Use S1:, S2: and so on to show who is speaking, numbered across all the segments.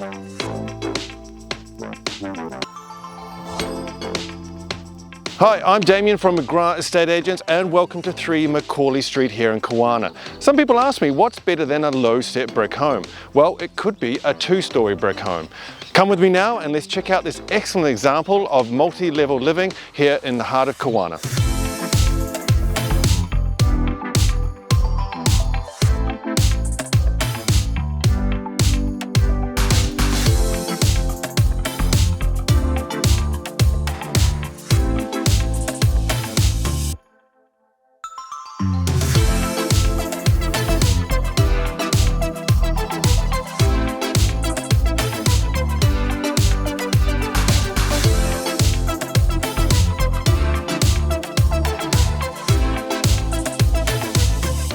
S1: Hi, I'm Damion from McGrath Estate Agents and welcome to 3 Macaulay Street here in Kawana. Some people ask me what's better than a low-set brick home? Well, it could be a 2-story brick home. Come with me now and let's check out this excellent example of multi-level living here in the heart of Kawana.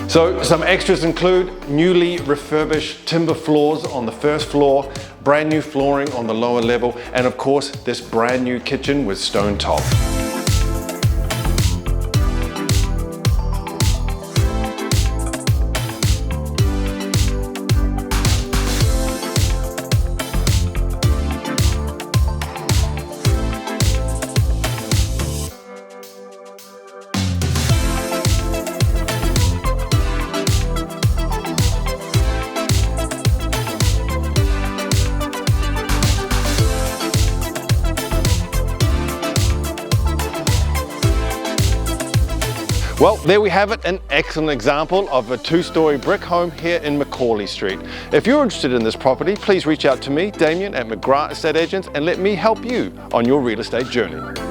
S1: So some extras include newly refurbished timber floors on the first floor, brand new flooring on the lower level, and of course this brand new kitchen with stone top. Well, there we have it, an excellent example of a 2-story brick home here in Macaulay Street. If you're interested in this property, please reach out to me, Damion at McGrath Estate Agents, and let me help you on your real estate journey.